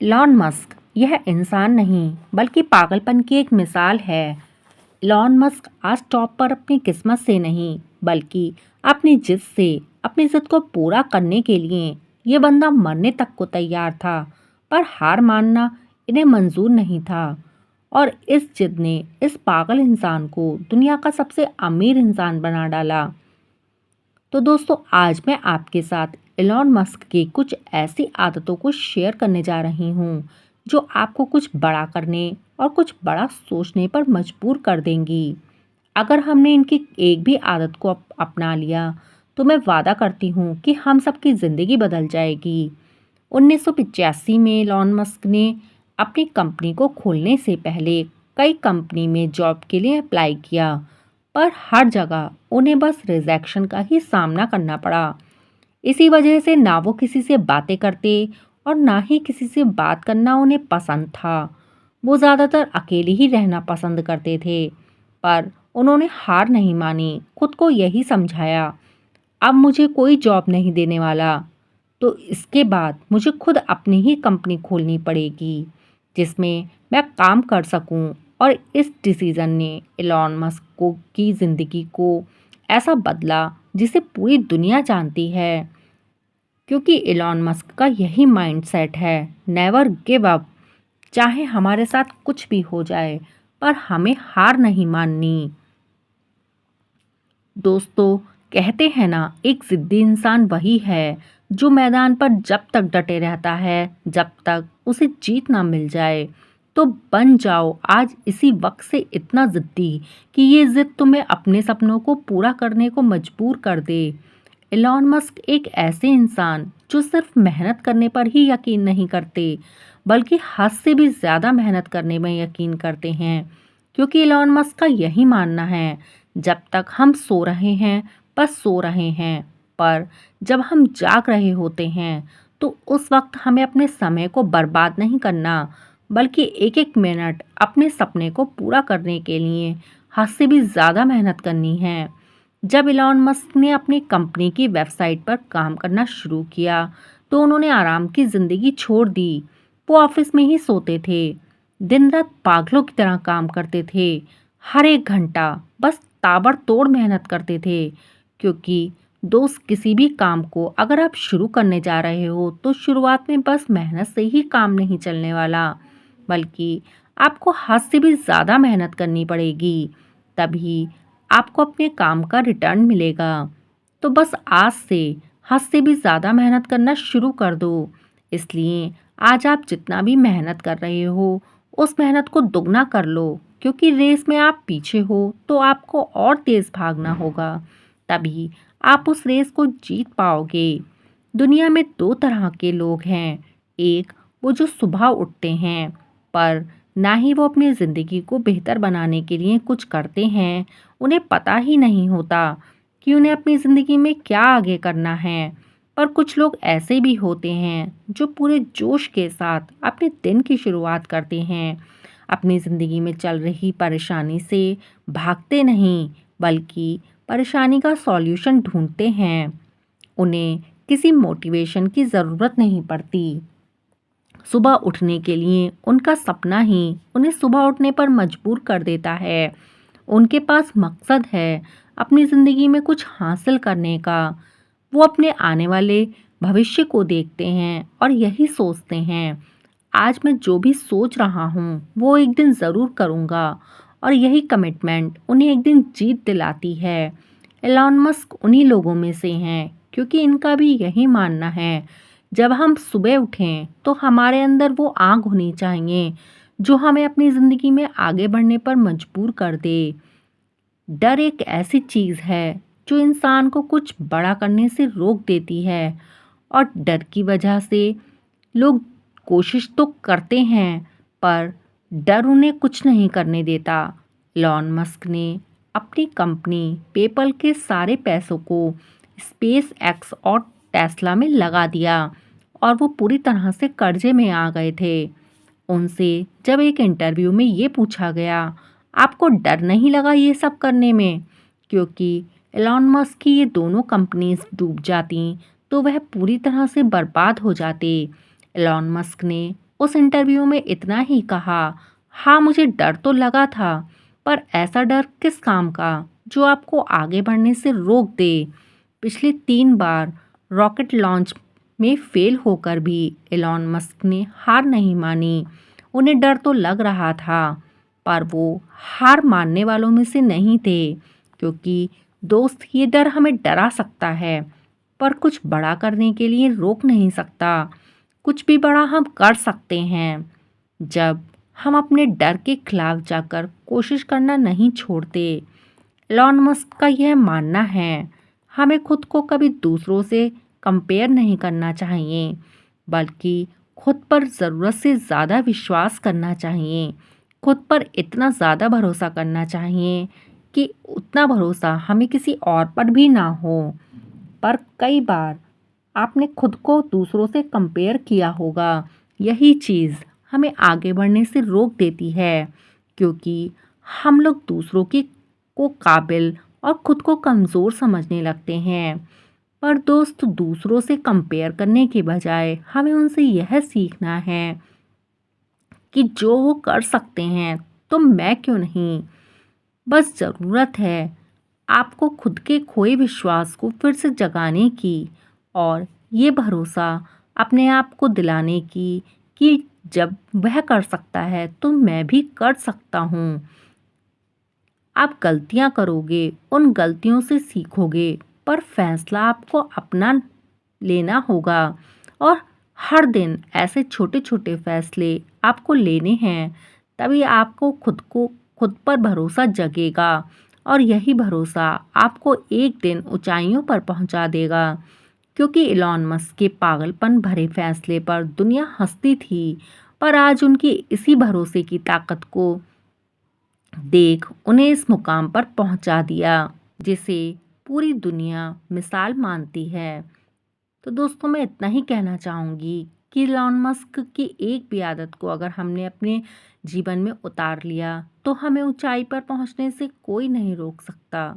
Elon Musk यह इंसान नहीं बल्कि पागलपन की एक मिसाल है। इलॉन मस्क आज टॉप पर अपनी किस्मत से नहीं बल्कि अपनी जिद से, अपनी जिद को पूरा करने के लिए ये बंदा मरने तक को तैयार था। पर हार मानना इन्हें मंजूर नहीं था और इस जिद ने इस पागल इंसान को दुनिया का सबसे अमीर इंसान बना डाला। तो दोस्तों, आज मैं आपके साथ इलॉन मस्क की कुछ ऐसी आदतों को शेयर करने जा रही हूँ जो आपको कुछ बड़ा करने और कुछ बड़ा सोचने पर मजबूर कर देंगी। अगर हमने इनकी एक भी आदत को अपना लिया तो मैं वादा करती हूँ कि हम सबकी ज़िंदगी बदल जाएगी। 1985 में इलॉन मस्क ने अपनी कंपनी को खोलने से पहले कई कंपनी में जॉब के लिए अप्लाई किया, पर हर जगह उन्हें बस रिजेक्शन का ही सामना करना पड़ा। इसी वजह से ना वो किसी से बातें करते और ना ही किसी से बात करना उन्हें पसंद था। वो ज़्यादातर अकेले ही रहना पसंद करते थे। पर उन्होंने हार नहीं मानी, खुद को यही समझाया, अब मुझे कोई जॉब नहीं देने वाला, तो इसके बाद मुझे खुद अपनी ही कंपनी खोलनी पड़ेगी जिसमें मैं काम कर सकूं। और इस डिसीज़न ने एलॉन मस्क को की ज़िंदगी को ऐसा बदला जिसे पूरी दुनिया जानती है, क्योंकि एलॉन मस्क का यही माइंडसेट है, नेवर गिव अप। चाहे हमारे साथ कुछ भी हो जाए पर हमें हार नहीं माननी। दोस्तों, कहते हैं ना, एक जिद्दी इंसान वही है जो मैदान पर जब तक डटे रहता है जब तक उसे जीत ना मिल जाए। तो बन जाओ आज इसी वक्त से इतना जिद्दी कि ये जिद तुम्हें अपने सपनों को पूरा करने को मजबूर कर दे। एलॉन मस्क एक ऐसे इंसान जो सिर्फ मेहनत करने पर ही यकीन नहीं करते बल्कि हद से भी ज़्यादा मेहनत करने में यकीन करते हैं, क्योंकि एलॉन मस्क का यही मानना है, जब तक हम सो रहे हैं बस सो रहे हैं, पर जब हम जाग रहे होते हैं तो उस वक्त हमें अपने समय को बर्बाद नहीं करना बल्कि एक एक मिनट अपने सपने को पूरा करने के लिए हद से भी ज़्यादा मेहनत करनी है। जब इलॉन मस्क ने अपनी कंपनी की वेबसाइट पर काम करना शुरू किया तो उन्होंने आराम की ज़िंदगी छोड़ दी। वो ऑफिस में ही सोते थे, दिन रात पागलों की तरह काम करते थे, हर एक घंटा बस ताबड़तोड़ मेहनत करते थे। क्योंकि दोस्त, किसी भी काम को अगर आप शुरू करने जा रहे हो तो शुरुआत में बस मेहनत से ही काम नहीं चलने वाला, बल्कि आपको हद से भी ज़्यादा मेहनत करनी पड़ेगी, तभी आपको अपने काम का रिटर्न मिलेगा। तो बस आज से हद से भी ज़्यादा मेहनत करना शुरू कर दो। इसलिए आज आप जितना भी मेहनत कर रहे हो उस मेहनत को दुगना कर लो, क्योंकि रेस में आप पीछे हो तो आपको और तेज़ भागना होगा, तभी आप उस रेस को जीत पाओगे। दुनिया में दो तरह के लोग हैं, एक वो जो सुबह उठते हैं पर ना ही वो अपनी ज़िंदगी को बेहतर बनाने के लिए कुछ करते हैं, उन्हें पता ही नहीं होता कि उन्हें अपनी ज़िंदगी में क्या आगे करना है। पर कुछ लोग ऐसे भी होते हैं जो पूरे जोश के साथ अपने दिन की शुरुआत करते हैं, अपनी ज़िंदगी में चल रही परेशानी से भागते नहीं बल्कि परेशानी का सॉल्यूशन ढूंढते हैं। उन्हें किसी मोटिवेशन की ज़रूरत नहीं पड़ती, सुबह उठने के लिए उनका सपना ही उन्हें सुबह उठने पर मजबूर कर देता है। उनके पास मकसद है अपनी ज़िंदगी में कुछ हासिल करने का। वो अपने आने वाले भविष्य को देखते हैं और यही सोचते हैं, आज मैं जो भी सोच रहा हूँ वो एक दिन ज़रूर करूँगा। और यही कमिटमेंट उन्हें एक दिन जीत दिलाती है। एलॉन मस्क उन्हीं लोगों में से हैं, क्योंकि इनका भी यही मानना है, जब हम सुबह उठें तो हमारे अंदर वो आग होनी चाहिए जो हमें अपनी ज़िंदगी में आगे बढ़ने पर मजबूर कर दे। डर एक ऐसी चीज़ है जो इंसान को कुछ बड़ा करने से रोक देती है, और डर की वजह से लोग कोशिश तो करते हैं पर डर उन्हें कुछ नहीं करने देता। इलॉन मस्क ने अपनी कंपनी पेपल के सारे पैसों को स्पेस एक्स और टेस्ला में लगा दिया और वो पूरी तरह से कर्जे में आ गए थे। उनसे जब एक इंटरव्यू में ये पूछा गया, आपको डर नहीं लगा ये सब करने में, क्योंकि एलॉन मस्क की ये दोनों कंपनीज डूब जाती तो वह पूरी तरह से बर्बाद हो जाते। एलॉन मस्क ने उस इंटरव्यू में इतना ही कहा, हाँ मुझे डर तो लगा था, पर ऐसा डर किस काम का जो आपको आगे बढ़ने से रोक दे। पिछले 3 बार रॉकेट लॉन्च में फेल होकर भी एलॉन मस्क ने हार नहीं मानी। उन्हें डर तो लग रहा था, पर वो हार मानने वालों में से नहीं थे, क्योंकि दोस्त ये डर हमें डरा सकता है, पर कुछ बड़ा करने के लिए रोक नहीं सकता। कुछ भी बड़ा हम कर सकते हैं जब हम अपने डर के खिलाफ जाकर कोशिश करना नहीं छोड़ते। एलॉन मस्क का यह मानना है, हमें खुद को कभी दूसरों से कंपेयर नहीं करना चाहिए, बल्कि खुद पर ज़रूरत से ज़्यादा विश्वास करना चाहिए। खुद पर इतना ज़्यादा भरोसा करना चाहिए कि उतना भरोसा हमें किसी और पर भी ना हो। पर कई बार आपने खुद को दूसरों से कंपेयर किया होगा, यही चीज़ हमें आगे बढ़ने से रोक देती है, क्योंकि हम लोग दूसरों की को काबिल और खुद को कमज़ोर समझने लगते हैं। पर दोस्त, दूसरों से कंपेयर करने के बजाय हमें उनसे यह सीखना है कि जो वो कर सकते हैं तो मैं क्यों नहीं। बस ज़रूरत है आपको खुद के खोए विश्वास को फिर से जगाने की, और ये भरोसा अपने आप को दिलाने की कि जब वह कर सकता है तो मैं भी कर सकता हूँ। आप गलतियाँ करोगे, उन गलतियों से सीखोगे, पर फैसला आपको अपना लेना होगा। और हर दिन ऐसे छोटे छोटे फैसले आपको लेने हैं, तभी आपको खुद पर भरोसा जगेगा, और यही भरोसा आपको एक दिन ऊंचाइयों पर पहुंचा देगा। क्योंकि इलॉन मस्क के पागलपन भरे फैसले पर दुनिया हंसती थी, पर आज उनकी इसी भरोसे की ताकत को देख उन्हें इस मुकाम पर पहुंचा दिया, जिसे पूरी दुनिया मिसाल मानती है। तो दोस्तों, मैं इतना ही कहना चाहूँगी कि इलॉन मस्क की एक भी आदत को अगर हमने अपने जीवन में उतार लिया तो हमें ऊंचाई पर पहुंचने से कोई नहीं रोक सकता।